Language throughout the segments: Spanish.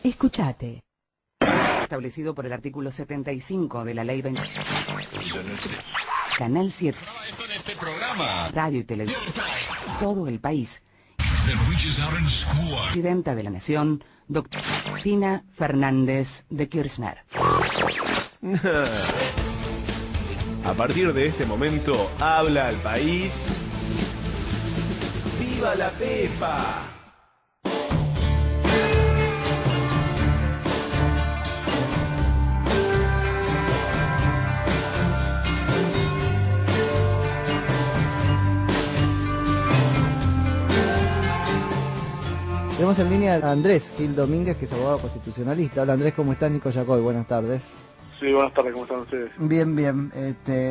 Escuchate. Establecido por el artículo 75 de la Ley 20. Canal 7. Radio y televisión. Todo el país. Presidenta de la Nación, doctora Cristina Fernández de Kirchner. A partir de este momento, habla al país. ¡Viva la Pepa! Tenemos en línea a Andrés Gil Domínguez, que es abogado constitucionalista. Hola Andrés, ¿cómo estás? Nico Yacoy, buenas tardes. Sí, buenas tardes, ¿cómo están ustedes? Bien, bien.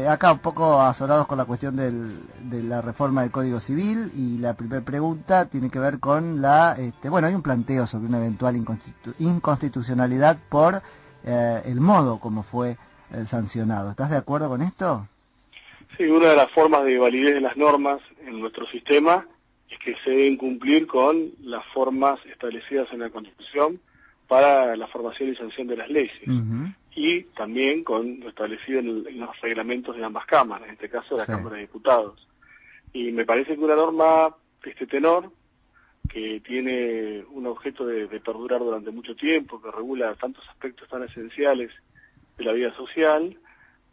Acá un poco azorados con la cuestión de la reforma del Código Civil, y la primera pregunta tiene que ver con bueno, hay un planteo sobre una eventual inconstitucionalidad por el modo como fue sancionado. ¿Estás de acuerdo con esto? Sí, una de las formas de validez de las normas en nuestro sistema es que se deben cumplir con las formas establecidas en la Constitución para la formación y sanción de las leyes. Y también con lo establecido en los reglamentos de ambas cámaras, en este caso la Cámara de Diputados. Y me parece que una norma de este tenor, que tiene un objeto de perdurar durante mucho tiempo, que regula tantos aspectos tan esenciales de la vida social,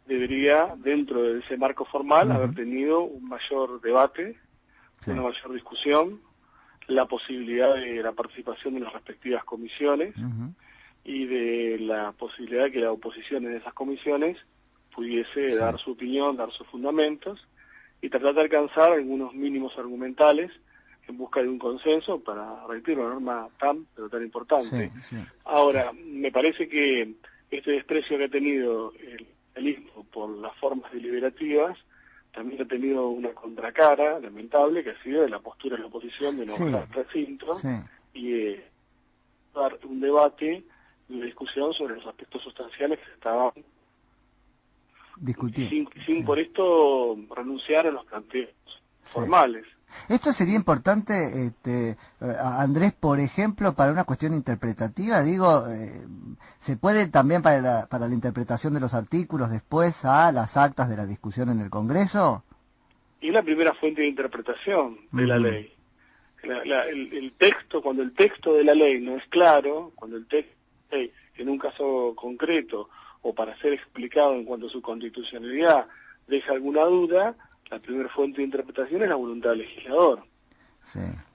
debería, dentro de ese marco formal, haber tenido un mayor debate, una mayor discusión, la posibilidad de la participación de las respectivas comisiones y de la posibilidad de que la oposición en esas comisiones pudiese dar su opinión, dar sus fundamentos y tratar de alcanzar algunos mínimos argumentales en busca de un consenso para repetir una norma tan, pero tan importante. Ahora, me parece que este desprecio que ha tenido el legalismo por las formas deliberativas también ha tenido una contracara lamentable, que ha sido de la postura de la oposición de no bajar recinto y dar un debate y una discusión sobre los aspectos sustanciales que se estaban discutiendo, sin por esto renunciar a los planteos formales. Esto sería importante, Andrés, por ejemplo, para una cuestión interpretativa, digo, ¿se puede también para la interpretación de los artículos después a las actas de la discusión en el Congreso? Y la primera fuente de interpretación de la ley. El texto, cuando el texto de la ley no es claro, cuando el texto en un caso concreto o para ser explicado en cuanto a su constitucionalidad deja alguna duda, la primera fuente de interpretación es la voluntad del legislador.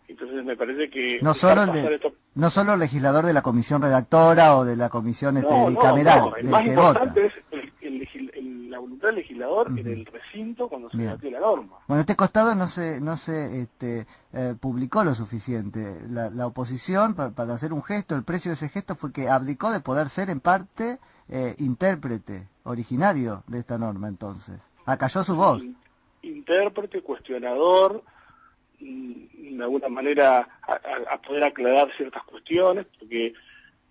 Entonces me parece que no solo el legislador de la comisión redactora o de la comisión bicameral. El más importante es la voluntad del legislador en el recinto cuando se debate la norma. Bueno, este costado no se publicó lo suficiente. La oposición, para hacer un gesto, el precio de ese gesto fue que abdicó de poder ser en parte intérprete originario de esta norma. Entonces acalló su voz. Intérprete, cuestionador, de alguna manera a poder aclarar ciertas cuestiones, porque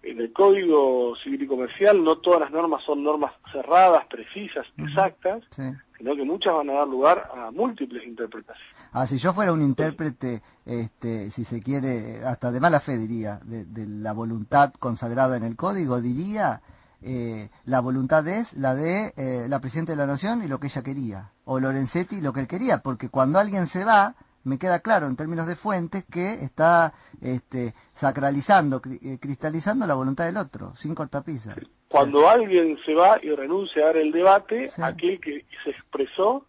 en el Código Civil y Comercial no todas las normas son normas cerradas, precisas, exactas, sino que muchas van a dar lugar a múltiples interpretaciones. Si yo fuera un intérprete, si se quiere, hasta de mala fe diría, de la voluntad consagrada en el Código, diría... la voluntad es la de la Presidenta de la Nación y lo que ella quería, o Lorenzetti lo que él quería, porque cuando alguien se va, me queda claro en términos de fuentes que está sacralizando, cristalizando la voluntad del otro, sin cortapisa. Cuando alguien se va y renuncia a dar el debate, aquel que se expresó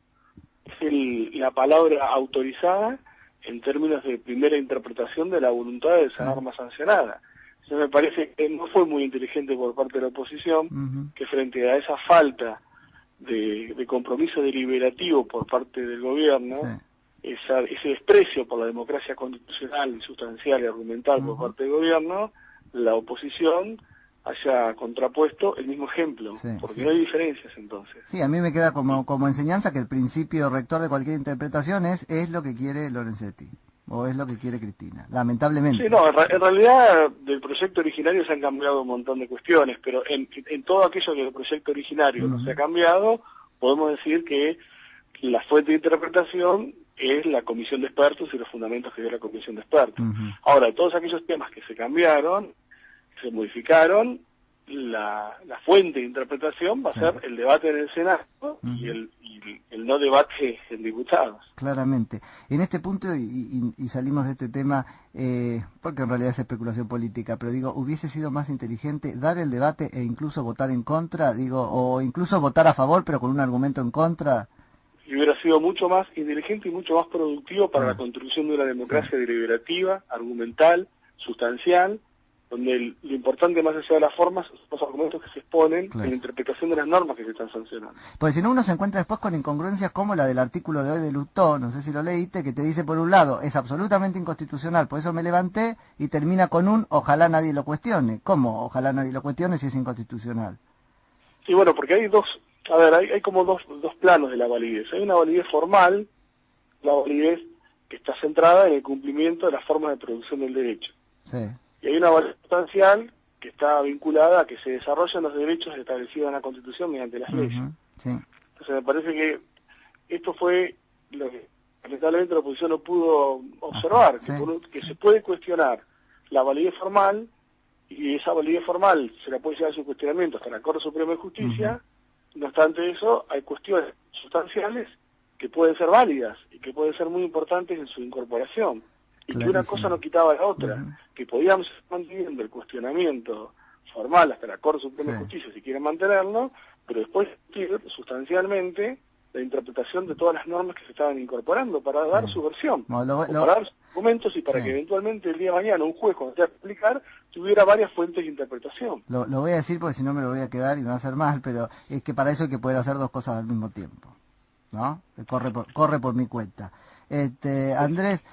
es la palabra autorizada en términos de primera interpretación de la voluntad de esa norma sancionada. Entonces me parece que no fue muy inteligente por parte de la oposición que frente a esa falta de compromiso deliberativo por parte del gobierno, ese desprecio por la democracia constitucional, sustancial y argumental por parte del gobierno, la oposición haya contrapuesto el mismo ejemplo, porque no hay diferencias entonces. Sí, a mí me queda como enseñanza que el principio rector de cualquier interpretación es lo que quiere Lorenzetti. ¿O es lo que quiere Cristina? Lamentablemente. Sí, no, en realidad del proyecto originario se han cambiado un montón de cuestiones, pero en todo aquello que el proyecto originario no se ha cambiado, podemos decir que la fuente de interpretación es la comisión de expertos y los fundamentos que dio la comisión de expertos. Ahora, todos aquellos temas que se cambiaron, se modificaron, la fuente de interpretación va a ser el debate en el Senado y el no debate en diputados. Claramente. En este punto, y salimos de este tema, porque en realidad es especulación política, pero digo, ¿hubiese sido más inteligente dar el debate e incluso votar en contra? Digo, o incluso votar a favor, pero con un argumento en contra. Y hubiera sido mucho más inteligente y mucho más productivo para la construcción de una democracia deliberativa, argumental, sustancial, donde lo importante más allá de las formas son los argumentos que se exponen en la interpretación de las normas que se están sancionando. Pues si no, uno se encuentra después con incongruencias como la del artículo de hoy de Lustó, no sé si lo leíste, que te dice por un lado, es absolutamente inconstitucional, por eso me levanté, y termina con un ojalá nadie lo cuestione. ¿Cómo ojalá nadie lo cuestione si es inconstitucional? Sí, bueno, porque hay hay como dos planos de la validez. Hay una validez formal, la validez que está centrada en el cumplimiento de las formas de producción del derecho. Sí. Y hay una validez sustancial que está vinculada a que se desarrollan los derechos establecidos en la Constitución mediante las leyes. Sí. Entonces me parece que esto fue lo que lamentablemente la oposición no pudo observar, que se puede cuestionar la validez formal, y esa validez formal se la puede llevar a su cuestionamiento hasta la Corte Suprema de Justicia. No obstante eso, hay cuestiones sustanciales que pueden ser válidas y que pueden ser muy importantes en su incorporación. Y que una cosa no quitaba la otra, que podíamos ir manteniendo el cuestionamiento formal hasta la Corte Suprema de Justicia si quieren mantenerlo, pero después sustancialmente la interpretación de todas las normas que se estaban incorporando para dar su versión, para dar sus argumentos y para que eventualmente el día de mañana un juez cuando tenga que aplicar tuviera varias fuentes de interpretación. Lo voy a decir porque si no me lo voy a quedar y me va a hacer mal, pero es que para eso hay que poder hacer dos cosas al mismo tiempo, ¿no? Corre por mi cuenta. Andrés,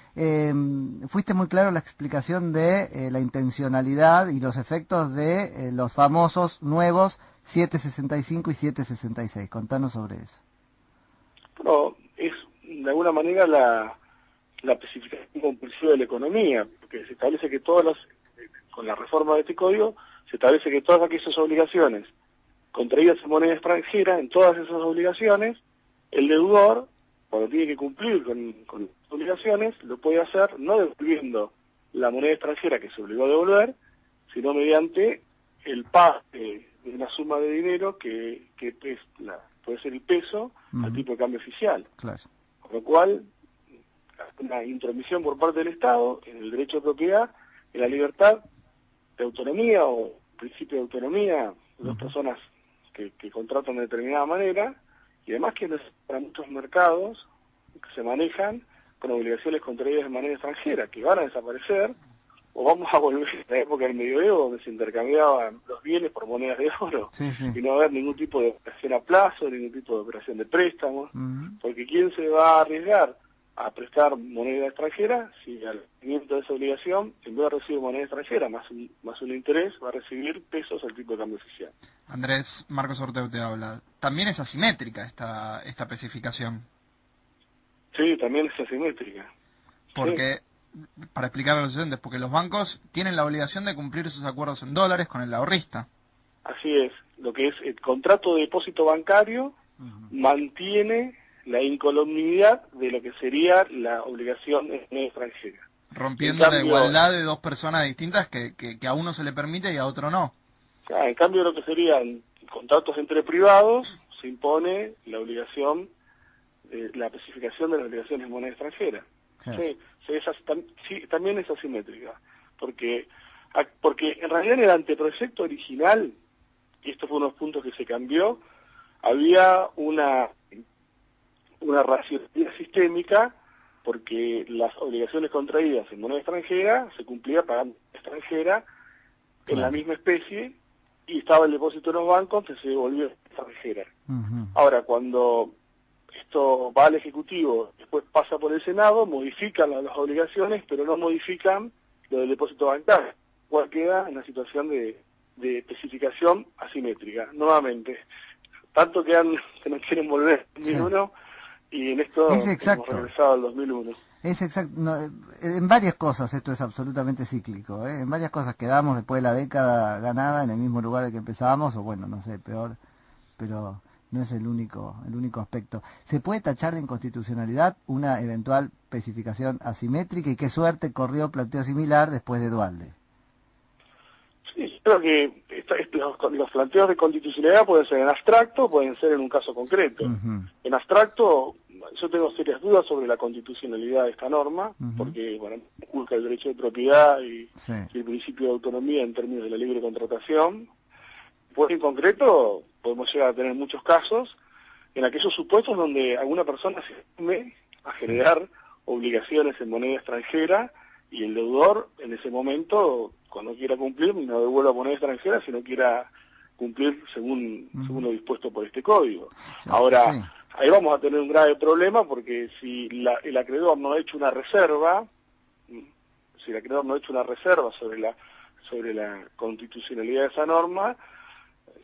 fuiste muy claro en la explicación de la intencionalidad y los efectos de los famosos nuevos 765 y 766. Contanos sobre eso. Bueno, es de alguna manera la especificación compulsiva de la economía, porque se establece que con la reforma de este código, se establece que todas aquellas obligaciones contraídas en moneda extranjera, en todas esas obligaciones, el deudor, cuando tiene que cumplir con las obligaciones, lo puede hacer no devolviendo la moneda extranjera que se obligó a devolver, sino mediante el pago de una suma de dinero que puede ser el peso al tipo de cambio oficial. Claro. Con lo cual, una intromisión por parte del Estado en el derecho de propiedad, en la libertad de autonomía o principio de autonomía de las personas que contratan de determinada manera, y además que para muchos mercados que se manejan con obligaciones contraídas de manera extranjera, que van a desaparecer, o vamos a volver a la época del medioevo donde se intercambiaban los bienes por monedas de oro, y no va a haber ningún tipo de operación a plazo, ningún tipo de operación de préstamos, porque ¿quién se va a arriesgar a prestar moneda extranjera si al cumplimiento de esa obligación, en vez de recibir moneda extranjera más un interés, va a recibir pesos al tipo de cambio oficial? Andrés, Marcos Orteu te habla. También es asimétrica esta especificación. Sí, también es asimétrica. Porque, para explicar a los oyentes, porque los bancos tienen la obligación de cumplir sus acuerdos en dólares con el ahorrista. Así es. Lo que es el contrato de depósito bancario mantiene la incolumnidad de lo que sería la obligación en moneda extranjera. Rompiendo la igualdad de dos personas distintas que a uno se le permite y a otro no. En cambio, lo que serían contratos entre privados, se impone la obligación, la especificación de las obligaciones en moneda extranjera. Sí, también es asimétrica, porque en realidad en el anteproyecto original, y esto fue uno de los puntos que se cambió, había una racionalidad sistémica, porque las obligaciones contraídas en moneda extranjera se cumplía pagando extranjera en la misma especie, y estaba el depósito en los bancos que se devolvió extranjera. Ahora, cuando esto va al Ejecutivo, después pasa por el Senado, modifican las obligaciones, pero no modifican lo del depósito bancario, cual queda en la situación de especificación asimétrica. Nuevamente, tanto que no quieren volver al 2001, y en esto hemos regresado al 2001. Es exacto. No, en varias cosas esto es absolutamente cíclico, ¿eh? En varias cosas quedamos después de la década ganada en el mismo lugar en que empezábamos, o bueno, no sé, peor, pero no es el único aspecto. ¿Se puede tachar de inconstitucionalidad una eventual especificación asimétrica, y qué suerte corrió planteo similar después de Duhalde? Sí, creo que los planteos de constitucionalidad pueden ser en abstracto, pueden ser en un caso concreto. En abstracto, yo tengo serias dudas sobre la constitucionalidad de esta norma, porque, bueno, inculca el derecho de propiedad y el principio de autonomía en términos de la libre contratación. Pues en concreto, podemos llegar a tener muchos casos en aquellos supuestos donde alguna persona se asume a generar obligaciones en moneda extranjera y el deudor en ese momento, cuando quiera cumplir, no devuelva moneda extranjera, sino quiera cumplir según lo dispuesto por este código. Ahora, ahí vamos a tener un grave problema porque si el acreedor no ha hecho una reserva, sobre la constitucionalidad de esa norma,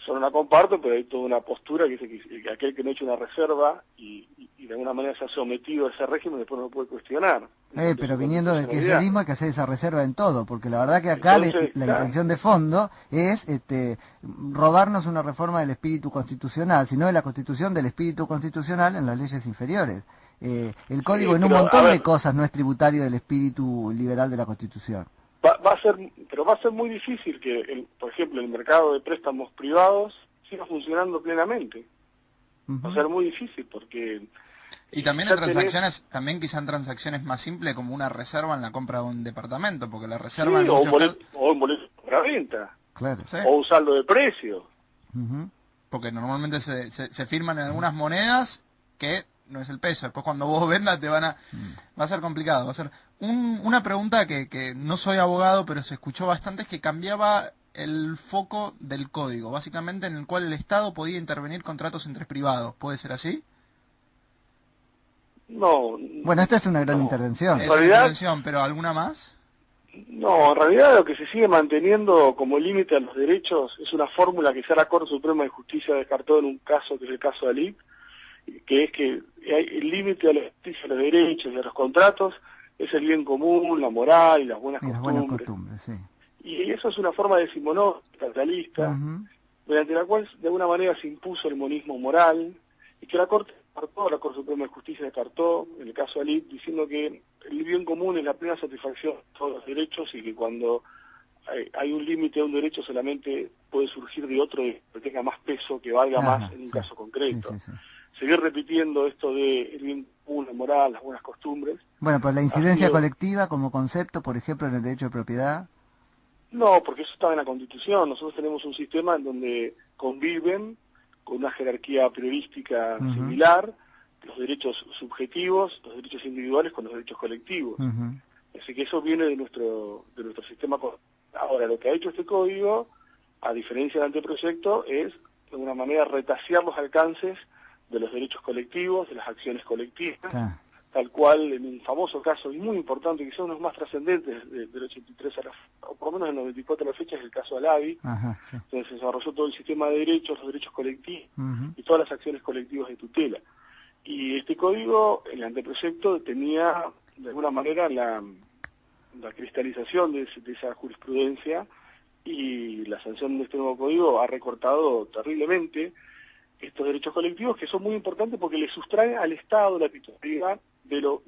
yo no la comparto, pero hay toda una postura que dice que aquel que no ha hecho una reserva y de alguna manera se ha sometido a ese régimen después no lo puede cuestionar. Pero viniendo del kirchnerismo hay que hacer esa reserva en todo, porque la verdad que acá entonces, la intención de fondo es robarnos una reforma del espíritu constitucional, sino de la constitución del espíritu constitucional en las leyes inferiores. El código en un montón de cosas no es tributario del espíritu liberal de la Constitución. Va a ser muy difícil que, por ejemplo, el mercado de préstamos privados siga funcionando plenamente. Va a ser muy difícil porque... Y también en transacciones, también quizá en transacciones más simples como una reserva en la compra de un departamento, porque la reserva... Sí, o un boleto de compraventa, claro. O un saldo de precio. Porque normalmente se firman en algunas monedas que no es el peso, después cuando vos vendas te van a... Va a ser complicado, va a ser... Una pregunta que no soy abogado, pero se escuchó bastante, es que cambiaba el foco del código, básicamente en el cual el Estado podía intervenir contratos entre privados. ¿Puede ser así? No. Bueno, esta es una gran intervención. Es una intervención, pero ¿alguna más? No, en realidad lo que se sigue manteniendo como límite a los derechos es una fórmula que ya la Corte Suprema de Justicia descartó en un caso que es el caso de Alip, que es que el límite a la justicia, a los derechos y a los contratos es el bien común, la moral y las buenas costumbres. Sí. Y eso es una forma decimonónica, estatalista, mediante la cual de alguna manera se impuso el monismo moral y que la Corte Suprema de Justicia descartó en el caso de Alip, diciendo que el bien común es la plena satisfacción de todos los derechos y que cuando hay un límite a un derecho solamente puede surgir de otro que tenga más peso, que valga más en un caso concreto. Seguir repitiendo esto de el bien común, la moral, las buenas costumbres. Bueno, pues la incidencia colectiva como concepto, por ejemplo, en el derecho de propiedad. No, porque eso estaba en la Constitución. Nosotros tenemos un sistema en donde conviven con una jerarquía priorística similar los derechos subjetivos, los derechos individuales con los derechos colectivos. Así que eso viene de nuestro sistema. Ahora, lo que ha hecho este código, a diferencia del anteproyecto, es de alguna manera retasear los alcances de los derechos colectivos, de las acciones colectivas, tal cual en un famoso caso y muy importante, que son uno de los más trascendentes del 83 o por lo menos del 94 a la fecha, es el caso Alavi. Entonces se desarrolló todo el sistema de derechos, los derechos colectivos y todas las acciones colectivas de tutela. Y este código, el anteproyecto, tenía de alguna manera la cristalización de esa jurisprudencia, y la sanción de este nuevo código ha recortado terriblemente estos derechos colectivos, que son muy importantes porque le sustrae al Estado la titularidad de lo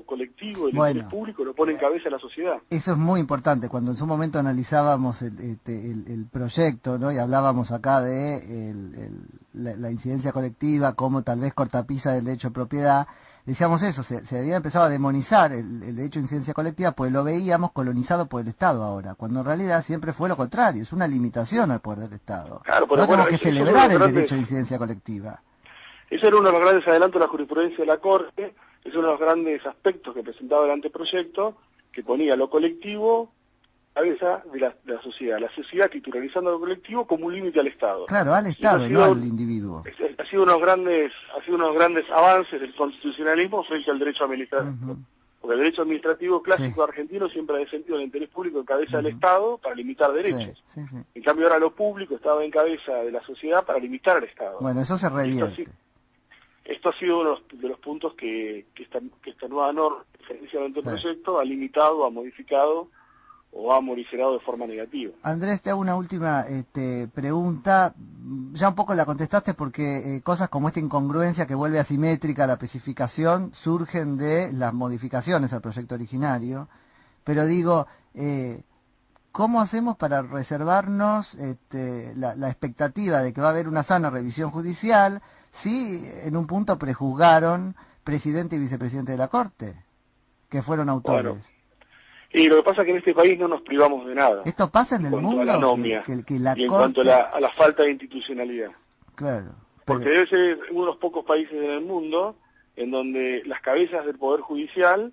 colectivo, del interés público, lo pone en cabeza a la sociedad. Eso es muy importante. Cuando en su momento analizábamos el proyecto, ¿no? Y hablábamos acá de la incidencia colectiva como tal vez cortapisa del derecho de propiedad, decíamos eso, se había empezado a demonizar el derecho de incidencia colectiva, pues lo veíamos colonizado por el Estado ahora, cuando en realidad siempre fue lo contrario, es una limitación al poder del Estado. Claro, pero tenemos que celebrar el derecho de incidencia colectiva. Eso era uno de los grandes adelantos de la jurisprudencia de la Corte, es uno de los grandes aspectos que presentaba el anteproyecto, que ponía lo colectivo a cabeza de la sociedad titularizando lo colectivo como un límite al Estado. Claro, al Estado, no al individuo. Ha sido unos grandes avances del constitucionalismo frente al derecho administrativo. Porque el derecho administrativo clásico argentino siempre ha defendido el interés público en cabeza del Estado para limitar derechos. En cambio ahora lo público estaba en cabeza de la sociedad para limitar al Estado. Bueno, eso se revierte. Esto ha sido uno de los puntos que esta nueva norma, diferencialmente el proyecto, ha limitado, ha modificado o ha modificado de forma negativa. Andrés, te hago una última pregunta. Ya un poco la contestaste porque cosas como esta incongruencia que vuelve asimétrica la especificación surgen de las modificaciones al proyecto originario. Pero digo, ¿cómo hacemos para reservarnos la expectativa de que va a haber una sana revisión judicial si en un punto prejuzgaron presidente y vicepresidente de la Corte, que fueron autores? Bueno, y lo que pasa es que en este país no nos privamos de nada. ¿Esto pasa en el cuanto mundo? A la anomia, que la y en Corte... cuanto a la falta de institucionalidad. Claro. Porque debe ser uno de los pocos países en el mundo en donde las cabezas del Poder Judicial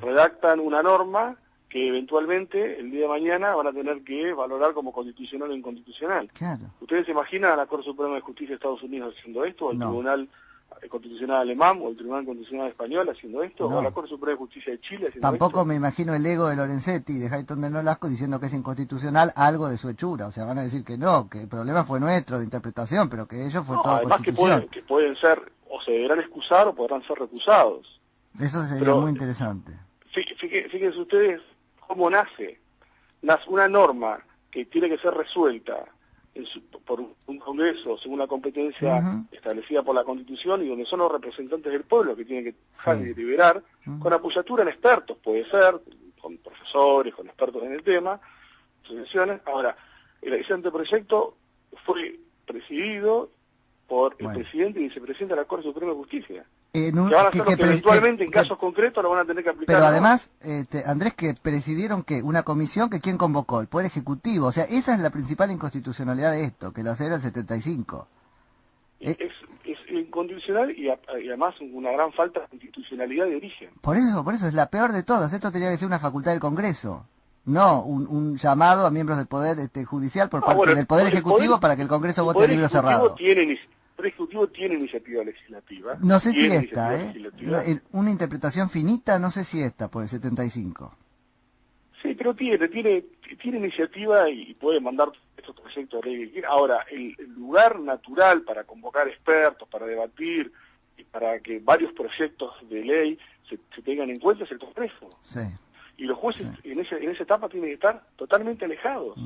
redactan una norma que eventualmente el día de mañana van a tener que valorar como constitucional o inconstitucional. Claro. ¿Ustedes se imaginan a la Corte Suprema de Justicia de Estados Unidos haciendo esto, o el No. Tribunal Constitucional Alemán, o el Tribunal Constitucional Español haciendo esto, No. o la Corte Suprema de Justicia de Chile haciendo Tampoco esto? me imagino el ego de Lorenzetti y de Hayton de Nolasco diciendo que es inconstitucional algo de su hechura. O sea, van a decir que no, que el problema fue nuestro de interpretación, pero que ello fue toda además constitución. que pueden ser, o se deberán excusar o podrán ser recusados. Eso sería Pero, muy interesante. Fíjense ustedes cómo nace una norma que tiene que ser resuelta por un Congreso según la competencia establecida por la Constitución y donde son los representantes del pueblo que tienen que dejar de deliberar, con apoyatura en expertos, puede ser, con profesores, con expertos en el tema, asociaciones. Ahora, ese anteproyecto fue presidido por el presidente y vicepresidente de la Corte Suprema de Justicia. Que van a ser los que eventualmente en casos concretos lo van a tener que aplicar. Pero además, Andrés, que presidieron que una comisión que ¿quién convocó? El Poder Ejecutivo. O sea, esa es la principal inconstitucionalidad de esto, que la hace el 75. Es inconstitucional y además una gran falta de institucionalidad de origen. Por eso es la peor de todas. Esto tenía que ser una facultad del Congreso. No un llamado a miembros del Poder Judicial por parte del Poder Ejecutivo para que el Congreso vote el libro cerrado. El Ejecutivo tiene iniciativa legislativa. No sé si esta, una interpretación finita, no sé si esta, por el 75. Sí, pero tiene iniciativa y puede mandar estos proyectos de ley que quiera. Ahora, el lugar natural para convocar expertos, para debatir y para que varios proyectos de ley se tengan en cuenta es el Congreso. Sí. Y los jueces en esa etapa tienen que estar totalmente alejados.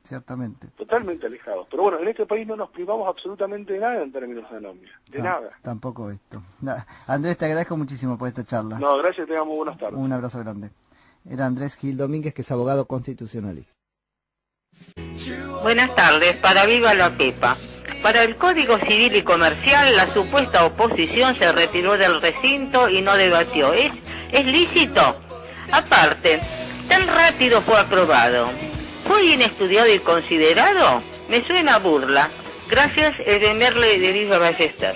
Ciertamente. Totalmente alejados. Pero bueno, en este país no nos privamos absolutamente de nada en términos de anomia. Nada. Tampoco esto. Andrés, te agradezco muchísimo por esta charla. No, gracias, tengamos buenas tardes. Un abrazo grande. Era Andrés Gil Domínguez, que es abogado constitucionalista. Buenas tardes, para Viva la Pepa. Para el Código Civil y Comercial, la supuesta oposición se retiró del recinto y no debatió. ¿Es lícito? Aparte, tan rápido fue aprobado. ¿Fue bien estudiado y considerado? Me suena a burla. Gracias, Merle de Viva Ballester.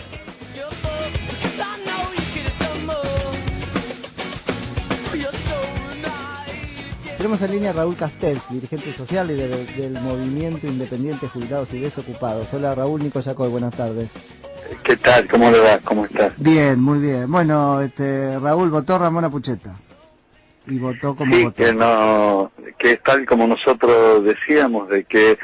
Tenemos en línea a Raúl Castells, dirigente social y del Movimiento Independiente Jubilados y Desocupados. Hola Raúl, Nico Yacoy, buenas tardes. ¿Qué tal? ¿Cómo le va? ¿Cómo estás? Bien, muy bien. Bueno, Raúl votó Ramón Apucheta. Y votó como votó. Que es tal como nosotros decíamos, de que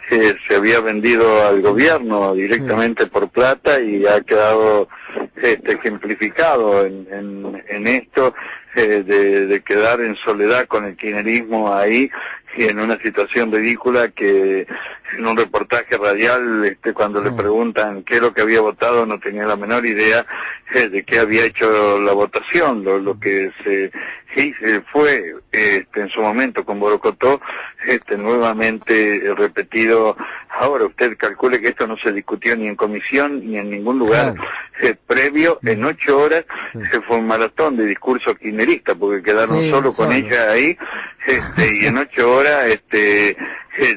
se había vendido al gobierno directamente por plata y ha quedado ejemplificado en esto de quedar en soledad con el kirchnerismo ahí y en una situación ridícula que en un reportaje radial cuando le preguntan qué es lo que había votado no tenía la menor idea de qué había hecho la votación. Lo que se fue en su momento con Borocotó nuevamente repetido. Ahora usted calcule que esto no se discutió ni en comisión ni en ningún lugar previo. En 8 horas fue un maratón de discurso kirchnerista porque quedaron solo con ella ahí y en 8 horas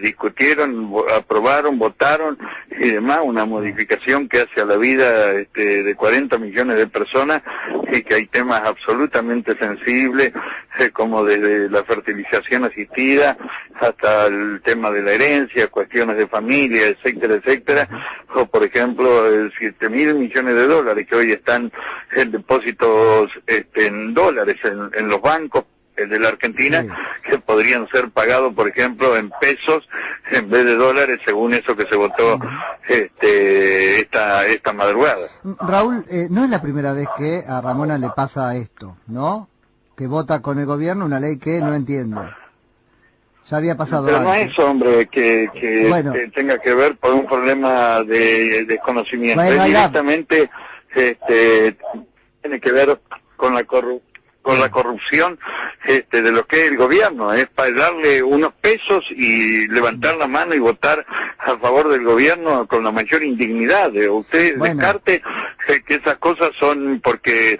discutieron, aprobaron, votaron y demás una modificación que hace a la vida de 40 millones de personas y que hay temas absolutamente sensibles como desde la fertilización asistida hasta el tema de la herencia, cuestiones de familia, etcétera, etcétera, o por ejemplo 7.000 millones de dólares que hoy están en depósitos en dólares en los bancos de la Argentina, que podrían ser pagados, por ejemplo, en pesos en vez de dólares, según eso que se votó esta madrugada. Raúl, no es la primera vez que a Ramona le pasa esto, ¿no? Que vota con el gobierno una ley que no entiende. Ya había pasado Pero antes. no es, hombre, que tenga que ver por un problema de desconocimiento. Bueno, Directamente tiene que ver con la corrupción con la corrupción de lo que es el gobierno, es para darle unos pesos y levantar la mano y votar a favor del gobierno con la mayor indignidad. Usted descarte que esas cosas son porque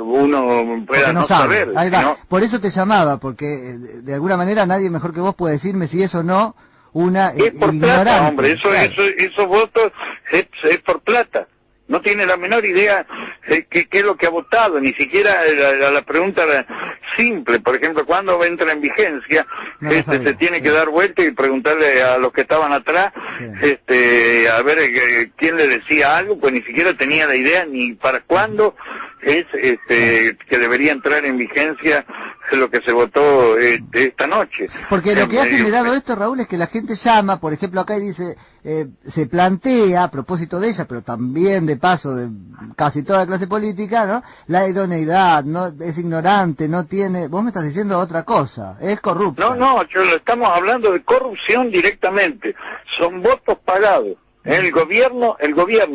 uno pueda no saber. Ahí va. ¿no? Por eso te llamaba, porque de alguna manera nadie mejor que vos puede decirme si es o no una es por ignorante. plata, hombre, Claro. esos votos es por plata. No tiene la menor idea qué es lo que ha votado, ni siquiera la pregunta simple. Por ejemplo, cuando entra en vigencia, No lo sabía, se tiene sí. que dar vuelta y preguntarle a los que estaban atrás, a ver quién le decía algo, pues ni siquiera tenía la idea ni para cuándo es que debería entrar en vigencia lo que se votó esta noche. Porque lo que ha generado esto, Raúl, es que la gente llama, por ejemplo, acá y dice, se plantea, a propósito de ella, pero también de paso de casi toda la clase política, ¿no? La idoneidad, no es ignorante, no tiene... Vos me estás diciendo otra cosa, es corrupta. No, estamos hablando de corrupción directamente. Son votos pagados. El gobierno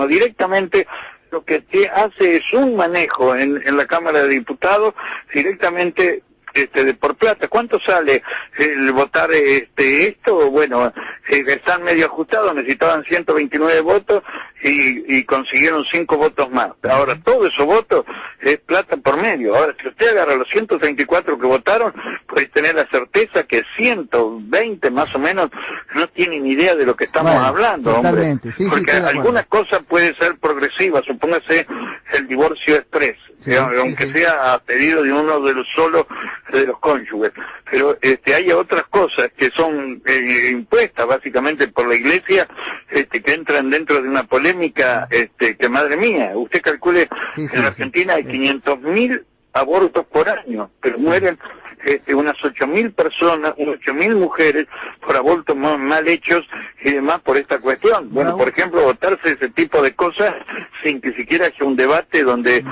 directamente lo que hace es un manejo en la Cámara de Diputados directamente de por plata. ¿Cuánto sale el votar esto? Bueno, están medio ajustados, necesitaban 129 votos y consiguieron 5 votos más. Ahora, todos esos votos es plata por medio. Ahora, si usted agarra los 134 que votaron, puede tener la certeza que 120 más o menos no tienen idea de lo que estamos hablando, totalmente. hombre. Sí, porque algunas cosas pueden ser progresivas, supóngase el divorcio express. Aunque sea a pedido de uno de los solos de los cónyuges, pero hay otras cosas que son impuestas básicamente por la Iglesia, que entran dentro de una polémica que madre mía, usted calcule en la Argentina hay 500.000 abortos por año, pero mueren unas 8.000 personas, 8.000 mujeres por abortos mal hechos y demás por esta cuestión. Bueno, por ejemplo, votarse ese tipo de cosas sin que siquiera haya un debate donde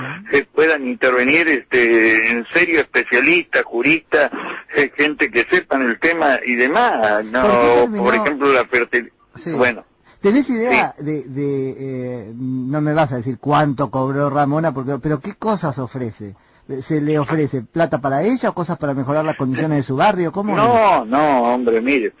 puedan intervenir en serio especialistas, juristas, gente que sepan el tema y demás. No, por ejemplo, la fertilidad. Bueno. ¿Tenés idea no me vas a decir cuánto cobró Ramona, pero qué cosas ofrece? ¿Se le ofrece plata para ella o cosas para mejorar las condiciones de su barrio? ¿Cómo No, hombre, mire,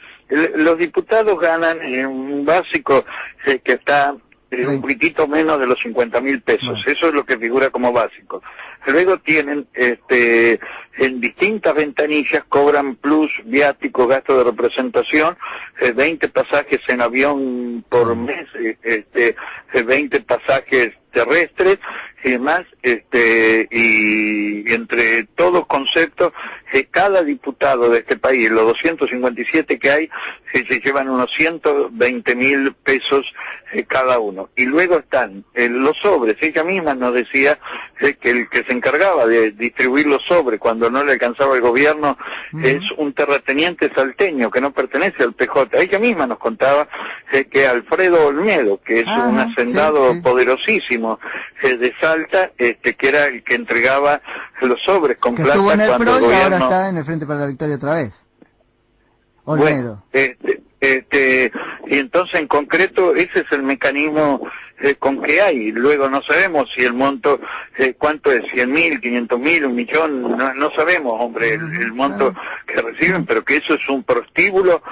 los diputados ganan un básico que está un poquitito menos de los 50.000 pesos, eso es lo que figura como básico. Luego tienen, en distintas ventanillas cobran plus, viáticos, gasto de representación, 20 pasajes en avión por mes, 20 pasajes terrestres y demás, y entre todos conceptos, cada diputado de este país, los 257 que hay, se llevan unos 120.000 pesos cada uno. Y luego están los sobres. Ella misma nos decía que el que se encargaba de distribuir los sobres cuando no le alcanzaba el gobierno es un terrateniente salteño que no pertenece al PJ. Ella misma nos contaba que Alfredo Olmedo, que es un hacendado poderosísimo de Salta, que era el que entregaba los sobres con plata estuvo en el cuando PRO el y gobierno... ahora está en el Frente para la Victoria otra vez. Olmedo. Bueno, y entonces en concreto ese es el mecanismo con que hay. Luego no sabemos si el monto, cuánto es, 100.000, 500.000, 1.000.000, no sabemos, hombre, el monto que reciben, pero que eso es un prostíbulo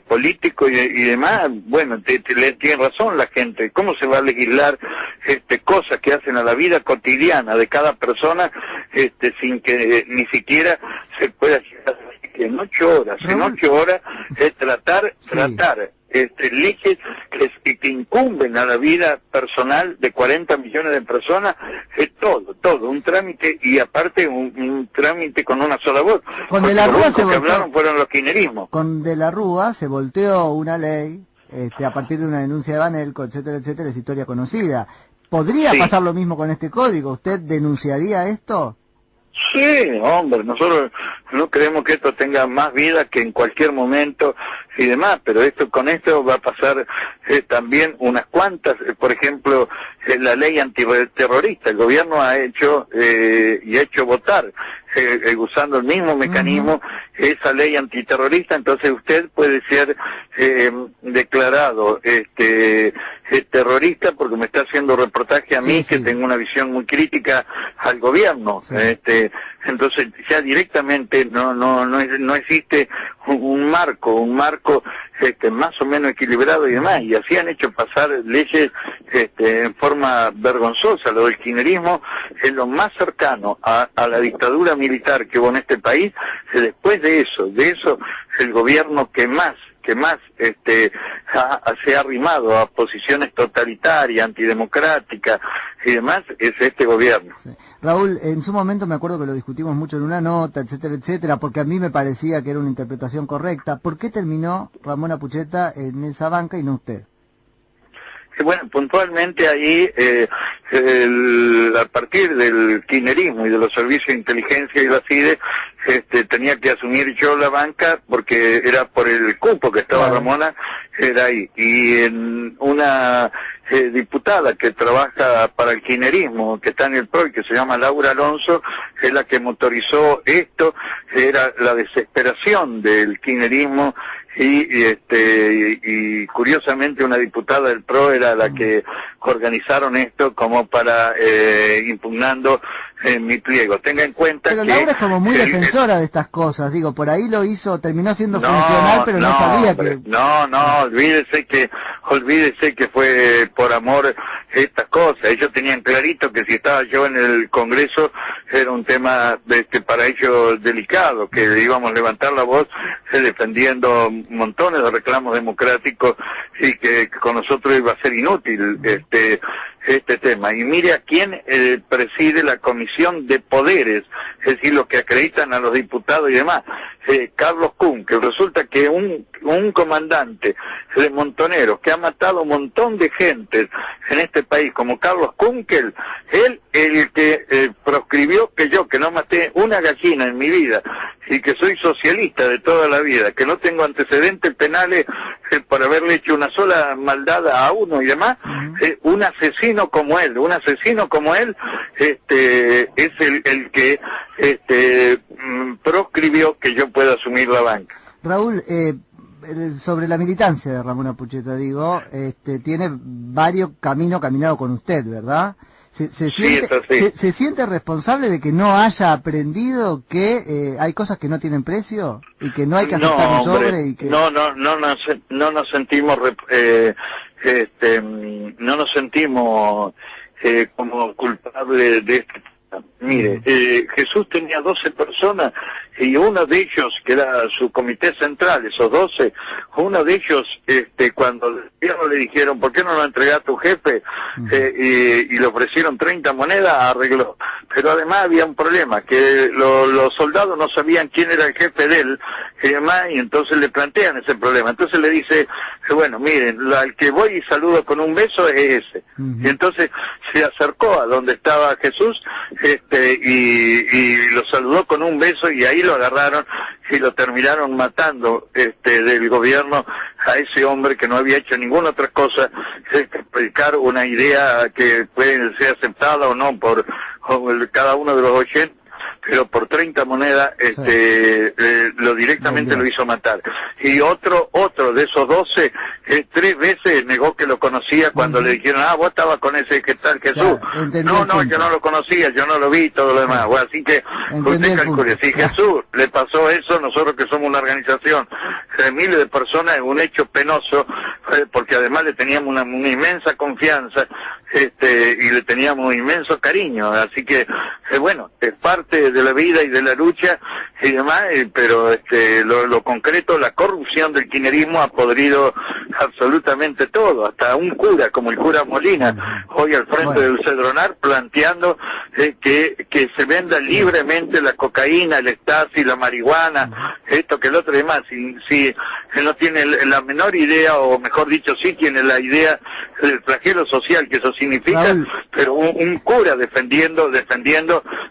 político y demás. Bueno, tiene razón la gente. ¿Cómo se va a legislar cosas que hacen a la vida cotidiana de cada persona sin que ni siquiera se pueda llegar en 8 horas tratar leyes que incumben a la vida personal de 40 millones de personas, todo, un trámite, y aparte un trámite con una sola voz. Con De la Rúa se volteó, hablaron fueron los kirchnerismos. Con De la Rúa se volteó una ley a partir de una denuncia de Banelco, etcétera, etcétera, es historia conocida. ¿Podría pasar lo mismo con este código? ¿Usted denunciaría esto? Sí, hombre, nosotros no creemos que esto tenga más vida que en cualquier momento y demás, pero con esto va a pasar también unas cuantas, por ejemplo, la ley antiterrorista. El gobierno ha hecho y ha hecho votar, usando el mismo mecanismo, esa ley antiterrorista. Entonces usted puede ser declarado terrorista porque me está haciendo reportaje a mí, Sí, que sí. tengo una visión muy crítica al gobierno. Sí. Entonces ya directamente no existe un marco más o menos equilibrado y demás, y así han hecho pasar leyes en forma vergonzosa. Lo del kirchnerismo es lo más cercano a la dictadura militar que hubo en este país. Después de eso el gobierno que más se ha arrimado a posiciones totalitarias, antidemocráticas y demás, es este gobierno. Sí. Raúl, en su momento me acuerdo que lo discutimos mucho en una nota, etcétera, etcétera, porque a mí me parecía que era una interpretación correcta. ¿Por qué terminó Ramón Apucheta en esa banca y no usted? Bueno, puntualmente ahí, a partir del kirchnerismo y de los servicios de inteligencia y la CIDE, tenía que asumir yo la banca porque era por el cupo que estaba Ramona, era ahí. Y en una diputada que trabaja para el kirchnerismo, que está en el PRO y que se llama Laura Alonso, es la que motorizó esto, era la desesperación del kirchnerismo y curiosamente una diputada del PRO era la que organizaron esto como para impugnando mi pliego. Tenga en cuenta pero que... Laura es como muy defensora de estas cosas, digo, por ahí lo hizo, terminó siendo funcional, pero no sabía hombre, que... No, olvídese que fue por amor estas cosas. Ellos tenían clarito que si estaba yo en el Congreso era un tema para ellos delicado, que íbamos a levantar la voz defendiendo montones de reclamos democráticos y que con nosotros iba a ser inútil este tema. Y mire a quién preside la Comisión de Poderes, es decir, los que acreditan a los diputados y demás, Carlos Kuhn, que resulta que un comandante de Montoneros que ha matado un montón de gente en este país, como Carlos Kunkel, él el que proscribió que no maté una gallina en mi vida y que soy socialista de toda la vida, que no tengo antecedentes penales por haberle hecho una sola maldad a uno y demás, un asesino como él es el que proscribió que yo pueda asumir la banca. Raúl, sobre la militancia de Ramón Apucheta, digo, tiene varios caminos caminado con usted, ¿verdad? ¿Se siente responsable de que no haya aprendido que hay cosas que no tienen precio y que no hay que aceptar un sobre? Y que... No nos sentimos como culpables de este. Mire, Jesús tenía 12 personas y uno de ellos, que era su comité central, esos 12, uno de ellos, cuando le dijeron, ¿por qué no lo entregás a tu jefe? Y le ofrecieron 30 monedas, arregló. Pero además había un problema, que los soldados no sabían quién era el jefe de él, y demás, y entonces le plantean ese problema. Entonces le dice, bueno, miren, al que voy y saludo con un beso es ese. Y entonces se acercó a donde estaba Jesús, y lo saludó con un beso y ahí lo agarraron y lo terminaron matando del gobierno a ese hombre que no había hecho ninguna otra cosa explicar una idea que puede ser aceptada o no por cada uno de los oyentes, pero por 30 monedas lo directamente lo hizo matar. Y otro de esos 12 3 veces negó que lo conocía cuando le dijeron, vos estabas con ese que tal Jesús. No, yo no lo conocía, yo no lo vi, todo lo demás. Bueno, así que usted calcule, si Jesús le pasó eso, nosotros que somos una organización de miles de personas, es un hecho penoso, porque además le teníamos una inmensa confianza y le teníamos un inmenso cariño, así que bueno, es parte de la vida y de la lucha y demás, pero lo concreto, la corrupción del kirchnerismo ha podrido absolutamente todo, hasta un cura como el cura Molina, hoy al frente del Cedronar, planteando que se venda libremente la cocaína, el ecstasy, la marihuana, esto que el otro y demás, si él no tiene la menor idea, o mejor dicho, sí tiene la idea del flagelo social que eso significa, Raúl, pero un cura defendiendo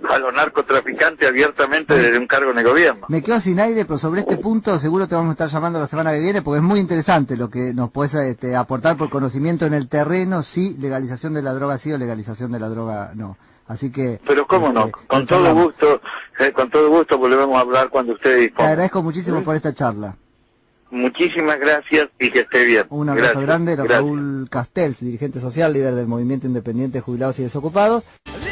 a los narcotraficantes abiertamente desde un cargo en el gobierno. Me quedo sin aire, pero sobre este punto seguro te vamos a estar llamando la semana que viene, porque es muy interesante lo que nos puedes aportar por conocimiento en el terreno, si legalización de la droga sí o legalización de la droga no. Así que... Pero cómo no, con todo gusto volvemos a hablar cuando ustedes dispongan. Te agradezco muchísimo por esta charla. Muchísimas gracias y que esté bien. Un abrazo grande, Raúl Castells, dirigente social, líder del Movimiento Independiente de Jubilados y Desocupados.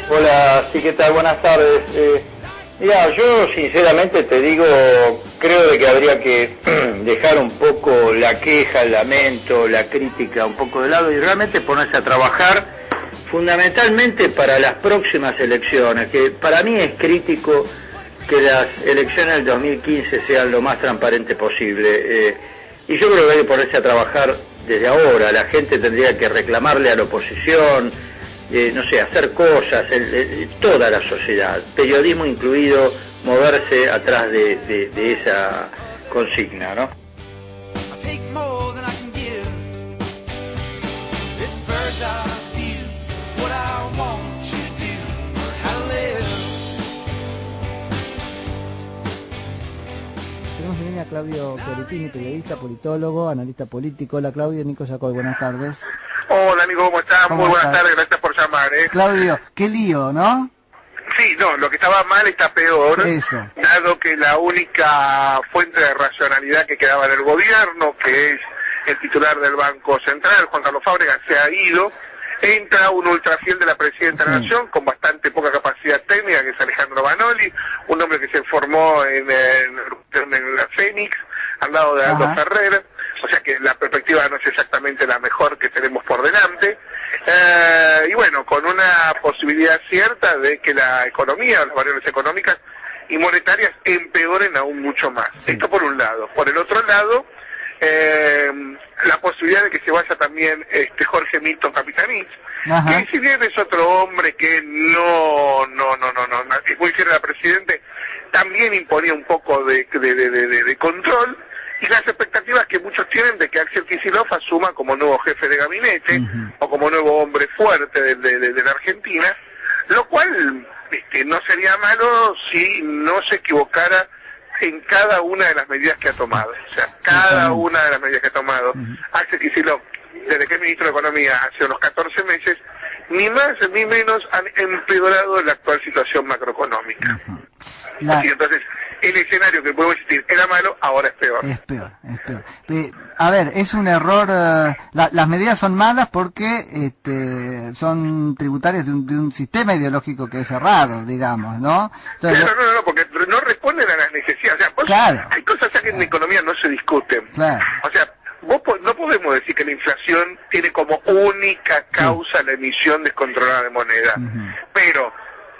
Hola, sí, ¿qué tal? Buenas tardes. Mira, yo sinceramente te digo, creo de que habría que dejar un poco la queja, el lamento, la crítica un poco de lado y realmente ponerse a trabajar fundamentalmente para las próximas elecciones, que para mí es crítico que las elecciones del 2015 sean lo más transparente posible. Y yo creo que hay que ponerse a trabajar desde ahora. La gente tendría que reclamarle a la oposición, no sé, hacer cosas, toda la sociedad, periodismo incluido, moverse atrás de esa consigna, ¿no? Tenemos en línea a Claudio Chiaritini, periodista, politólogo, analista político. Hola Claudio, Nico Yacoy, buenas tardes. Hola Nico, ¿cómo estás? Muy buenas tardes, gracias por llamar. Claudio, qué lío, ¿no? Sí, no, lo que estaba mal está peor, Eso. Dado que la única fuente de racionalidad que quedaba en el gobierno, que es el titular del Banco Central, Juan Carlos Fábregas, se ha ido. Entra un ultrafiel de la Presidenta de la Nación con bastante poca capacidad técnica, que es Alejandro Banoli, un hombre que se formó en la Fénix, al lado de Aldo Ferrer, o sea que la perspectiva no es exactamente la mejor que tenemos por delante, y bueno, con una posibilidad cierta de que la economía, las variables económicas y monetarias empeoren aún mucho más. Esto por un lado. Por el otro lado, la posibilidad de que se vaya también Jorge Milton Capitanich, que si bien es otro hombre que no es muy fiel al presidente, también imponía un poco de control, y las expectativas que muchos tienen de que Axel Kicillof asuma como nuevo jefe de gabinete o como nuevo hombre fuerte de la Argentina, lo cual no sería malo si no se equivocara en cada una de las medidas que ha tomado. O sea, cada una de las medidas que ha tomado Axel Kicillof, desde que es ministro de Economía hace unos 14 meses, ni más ni menos han empeorado la actual situación macroeconómica. Así, entonces, el escenario que podemos decir era malo, ahora es peor. Es peor. A ver, es un error, las medidas son malas porque son tributarias de un sistema ideológico que es errado, digamos, ¿no? Entonces, no, porque no responden a las necesidades. O sea, hay cosas que en economía no se discuten. O sea, no podemos decir que la inflación tiene como única causa la emisión descontrolada de moneda, pero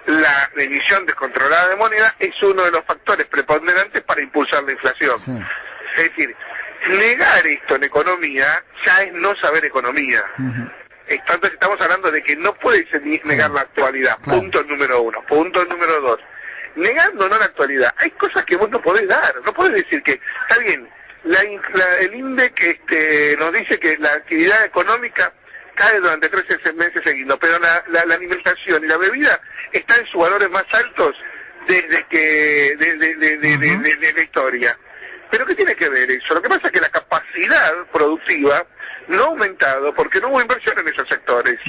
la emisión descontrolada de moneda es uno de los factores preponderantes para impulsar la inflación. Es decir, negar esto en economía ya es no saber economía. Entonces estamos hablando de que no puedes negar la actualidad, punto número uno. Punto número dos, negando no la actualidad, hay cosas que vos no podés dar, no podés decir que, está bien, el INDEC nos dice que la actividad económica cae durante 13 meses seguidos, pero la alimentación y la bebida están en sus valores más altos desde la historia. ¿Pero qué tiene que ver eso? Lo que pasa es que la capacidad productiva no ha aumentado porque no hubo inversión en esos sectores.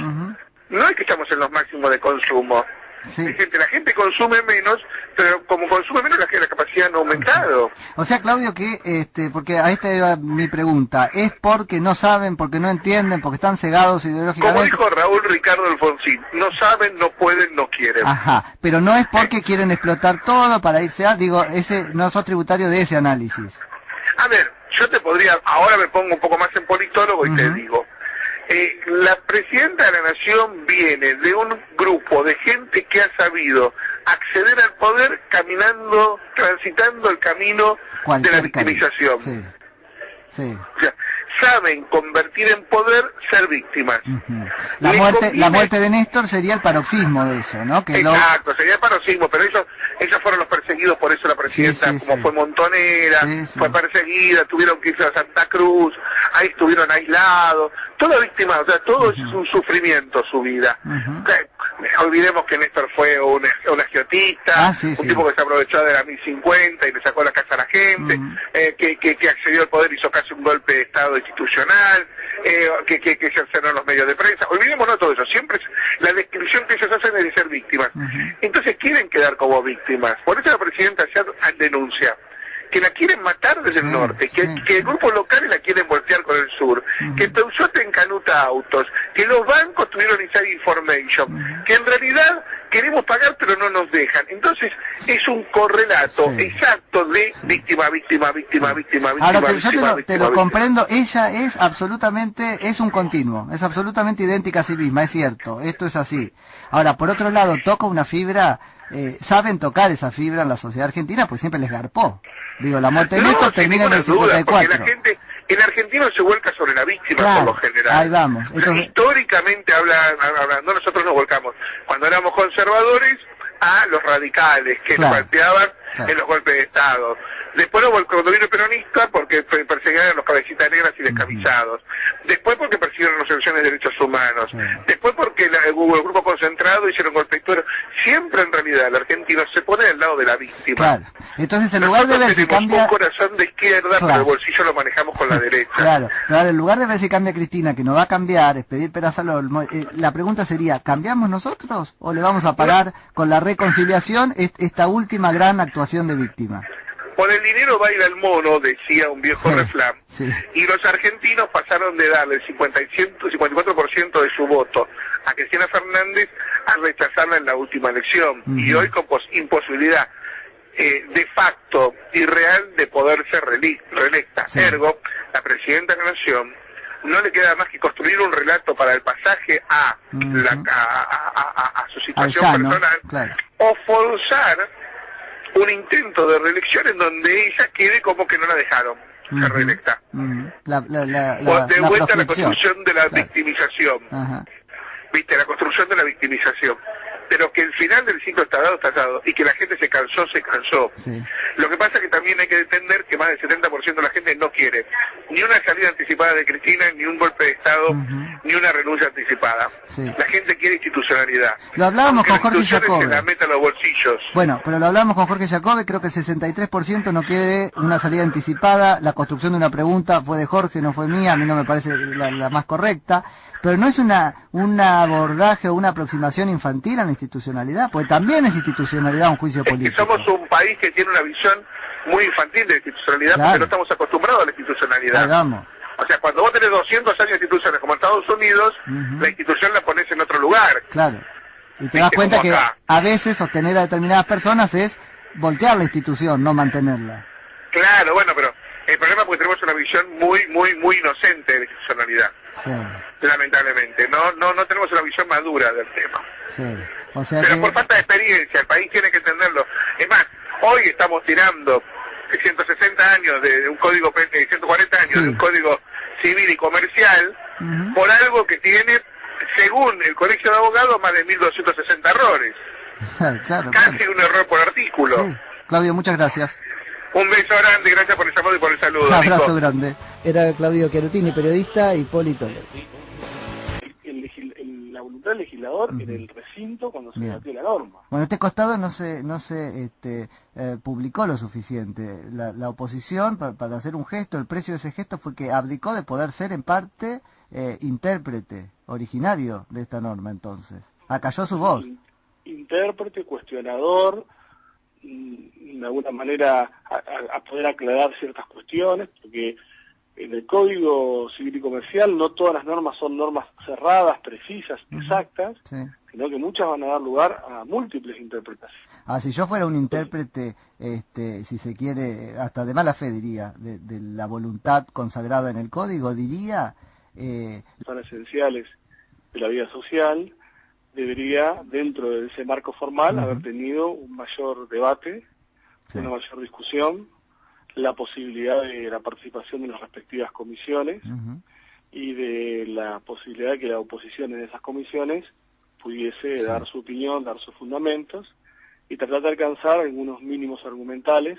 No es que estamos en los máximos de consumo. La gente consume menos, pero como consume menos, la capacidad no ha aumentado. O sea, Claudio, que porque a esta iba mi pregunta, ¿es porque no saben, porque no entienden, porque están cegados ideológicamente? Como dijo Raúl Ricardo Alfonsín, no saben, no pueden, no quieren. Pero no es porque quieren explotar todo para irse no sos tributario de ese análisis. A ver, yo te podría, ahora me pongo un poco más en politólogo y te digo, la Presidenta de la Nación viene de un grupo de gente que ha sabido acceder al poder transitando el camino de la victimización. O sea, saben convertir en poder ser víctimas. La muerte de Néstor sería el paroxismo de eso, ¿no? Exacto, sería el paroxismo, pero ellos fueron los perseguidos, por eso la presidenta, fue montonera, fue perseguida, tuvieron que irse a Santa Cruz, ahí estuvieron aislados, toda víctima, o sea, todo es un sufrimiento su vida. Olvidemos que Néstor fue un agiotista, un tipo que se aprovechó de la 1050 y le sacó la casa a la gente, que accedió al poder, hizo casi un golpe de Estado institucional, que cerraron los medios de prensa. Olvidémonos de todo eso, siempre la descripción que ellos hacen es de ser víctimas. Entonces quieren quedar como víctimas, por eso la presidenta ya denuncia que la quieren matar desde el norte, que grupos locales la quieren voltear con el sur, que Peugeot encanuta autos, que los bancos tuvieron inside information, que en realidad queremos pagar pero no nos dejan. Entonces es un correlato exacto de víctima, víctima, víctima, víctima, víctima. Ahora, víctima, yo te lo comprendo, ella es absolutamente, es un continuo, es absolutamente idéntica a sí misma, es cierto, esto es así. Ahora, por otro lado, toca una fibra, saben tocar esa fibra en la sociedad argentina, pues siempre les garpó. Digo, la muerte de Néstor termina en el 54. Porque la gente, el argentino se vuelca sobre la víctima, claro, por lo general. Ahí vamos. Entonces, históricamente hablando, nosotros nos volcamos, cuando éramos conservadores, a los radicales que nos golpeaban en los golpes de Estado. Después cuando vino el peronista, porque perseguían a los cabecitas negras y descamisados. Después porque persiguieron las organizaciones de derechos humanos. Después porque hubo el grupo concentrado, hicieron golpes. Siempre en realidad el argentino se pone del lado de la víctima. Claro. Entonces en lugar de ver si cambia... un corazón de izquierda, pero el bolsillo lo manejamos con la derecha. Claro. Ahora, en lugar de ver si cambia Cristina, que no va a cambiar, es pedir peras al olmo, la pregunta sería, ¿cambiamos nosotros o le vamos a pagar con la reconciliación esta última gran actuación de víctima? Por el dinero baila el mono, decía un viejo refrán, y los argentinos pasaron de darle el 54% de su voto a Cristina Fernández a rechazarla en la última elección, y hoy con imposibilidad de facto y real de poder ser reelecta. Ergo, la presidenta de la Nación no le queda más que construir un relato para el pasaje a su situación personal, o forzar un intento de reelección en donde ella quede como que no la dejaron ser reelecta. O de vuelta a la construcción de la victimización. ¿Viste? La construcción de la victimización. Pero que el final del ciclo está dado, y que la gente se cansó. Lo que pasa es que también hay que entender que más del 70% de la gente no quiere ni una salida anticipada de Cristina, ni un golpe de Estado, ni una renuncia anticipada. La gente quiere institucionalidad. Lo hablábamos con Jorge Jacobe. Se la meta en los bolsillos. Bueno, pero lo hablábamos con Jorge Jacobe, creo que el 63% no quiere una salida anticipada. La construcción de una pregunta fue de Jorge, no fue mía, a mí no me parece la más correcta. Pero no es un abordaje o una aproximación infantil a la institucionalidad, porque también es institucionalidad un juicio político. Que somos un país que tiene una visión muy infantil de la institucionalidad, porque no estamos acostumbrados a la institucionalidad. O sea, cuando vos tenés 200 años de instituciones como Estados Unidos, la institución la pones en otro lugar. Claro. Y te das cuenta que a veces sostener a determinadas personas es voltear la institución, no mantenerla. Claro, bueno, pero el problema es que tenemos una visión muy inocente de la institucionalidad. Lamentablemente, no tenemos una visión madura del tema. O sea pero por falta de experiencia, el país tiene que entenderlo. Es más, hoy estamos tirando 160 años de un código, 140 años de un código civil y comercial, por algo que tiene, según el Colegio de Abogados, más de 1260 errores. Casi un error por artículo. Claudio, muchas gracias. Un beso grande, gracias por el llamado y por el saludo. Un abrazo grande. Era Claudio Cherutini, periodista, y Polito. La voluntad del legislador en el recinto cuando se debatió la norma. Bueno, este costado no se publicó lo suficiente. La oposición, para hacer un gesto, el precio de ese gesto fue que abdicó de poder ser en parte intérprete originario de esta norma, entonces. Acalló su voz. Intérprete, cuestionador, de alguna manera a poder aclarar ciertas cuestiones, porque en el Código Civil y Comercial no todas las normas son normas cerradas, precisas, exactas, sino que muchas van a dar lugar a múltiples interpretaciones. Si yo fuera un intérprete, si se quiere, hasta de mala fe diría, de la voluntad consagrada en el Código, diría... son esenciales de la vida social, debería, dentro de ese marco formal, haber tenido un mayor debate, una mayor discusión, la posibilidad de la participación de las respectivas comisiones y de la posibilidad de que la oposición en esas comisiones pudiese dar su opinión, dar sus fundamentos y tratar de alcanzar algunos mínimos argumentales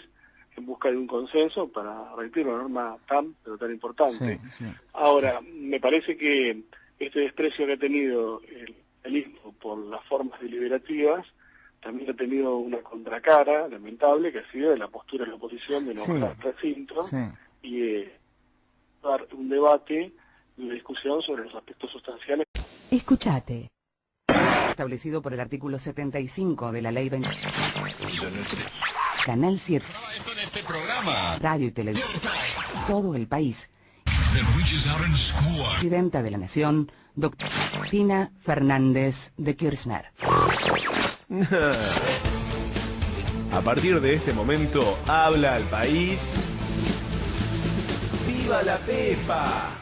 en busca de un consenso para repetir una norma tan importante. Ahora, me parece que este desprecio que ha tenido el INCO por las formas deliberativas también ha tenido una contracara lamentable, que ha sido de la postura de la oposición de no bajar recinto y dar un debate, una discusión sobre los aspectos sustanciales. Escuchate. Establecido por el artículo 75 de la Ley 20. Canal 7. programa. Radio y televisión. Todo el país. Presidenta de la Nación, doctora Cristina Fernández de Kirchner. A partir de este momento, habla al país. ¡Viva la Pepa!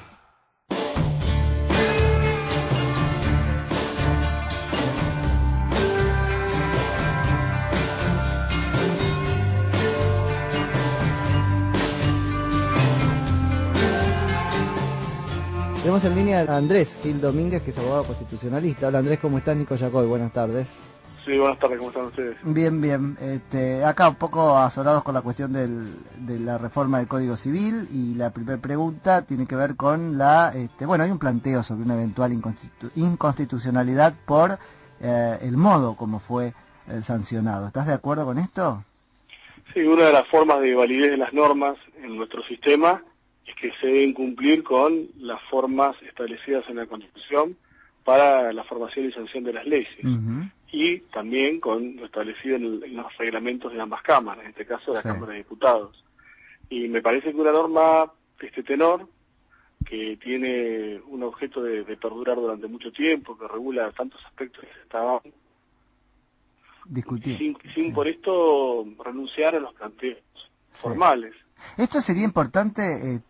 Tenemos en línea a Andrés Gil Domínguez, que es abogado constitucionalista. Hola Andrés, ¿cómo estás? Nico Yacoy, buenas tardes. Sí, buenas tardes, ¿cómo están ustedes? Bien, bien. Acá un poco azorados con la cuestión de la reforma del Código Civil, y la primera pregunta tiene que ver con bueno, hay un planteo sobre una eventual inconstitucionalidad por el modo como fue sancionado. ¿Estás de acuerdo con esto? Sí, una de las formas de validez de las normas en nuestro sistema es que se deben cumplir con las formas establecidas en la Constitución para la formación y sanción de las leyes. Y también con lo establecido en los reglamentos de ambas cámaras, en este caso de la Cámara de Diputados. Y me parece que una norma de este tenor, que tiene un objeto de perdurar durante mucho tiempo, que regula tantos aspectos que se estaban discutiendo, sin por esto renunciar a los planteos formales. Esto sería importante,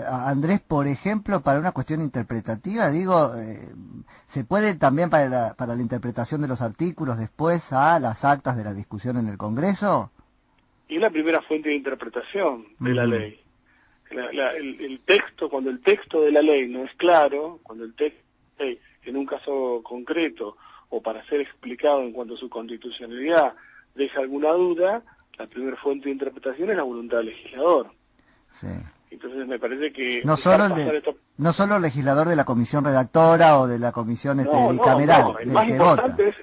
Andrés, por ejemplo, para una cuestión interpretativa, se puede también para la interpretación de los artículos después a las actas de la discusión en el Congreso. Y la primera fuente de interpretación de la ley. El texto, cuando el texto de la ley no es claro, cuando el texto de la ley, en un caso concreto, o para ser explicado en cuanto a su constitucionalidad, deja alguna duda, la primera fuente de interpretación es la voluntad del legislador. Sí. Entonces me parece que no solo el legislador de la comisión redactora o de la comisión bicameral, el más importante es